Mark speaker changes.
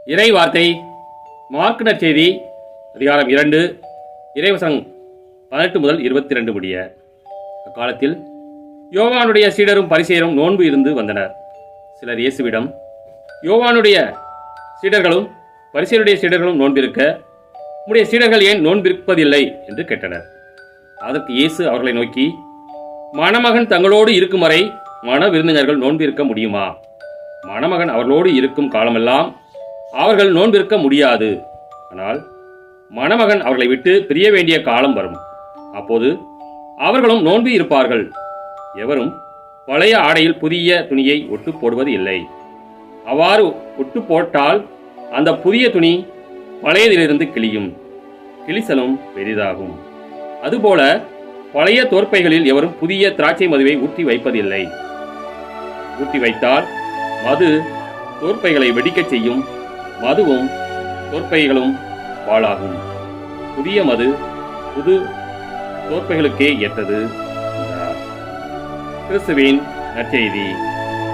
Speaker 1: இறை வார்த்தை மார்க் நற்செய்தி அதிகாரம் 2 இறைவசனம் 18 முதல் 22 முடிய. அக்காலத்தில் யோவானுடைய சீடரும் பரிசேயரும் நோன்பு இருந்து வந்தனர். சிலர் இயேசுவிடம், யோவானுடைய சீடர்களும் பரிசேயருடைய சீடர்களும் நோன்பிருக்க உம்முடைய சீடர்கள் ஏன் நோன்பிருப்பதில்லை என்று கேட்டனர். அதற்கு இயேசு அவர்களை நோக்கி, மணமகன் தங்களோடு இருக்கும் வரை மண விருந்தினர்கள் நோன்பிருக்க முடியுமா? மணமகன் அவர்களோடு இருக்கும் காலமெல்லாம் அவர்கள் நோன்பிருக்க முடியாது. ஆனால் மணமகன் அவர்களை விட்டு பிரிய வேண்டிய காலம் வரும். அப்போது அவர்களும் நோன்பு இருப்பார்கள். எவரும் பழைய ஆடையில் புதிய துணியை ஒட்டு போடுவது இல்லை. அவ்வாறு ஒட்டு போட்டால் அந்த புதிய துணி பழையதிலிருந்து கிழியும், கிழிசலும் பெரிதாகும். அதுபோல பழைய தோற்பைகளில் எவரும் புதிய திராட்சை மதுவை ஊற்றி வைப்பதில்லை. ஊற்றி வைத்தால் மது தோற்பைகளை வெடிக்கச் செய்யும், மதுவும் தோற்பைகளும் பாழாகும். புதிய மது புது தோற்பைகளுக்கே ஏற்றது. கிறிஸ்துவின் நற்செய்தி.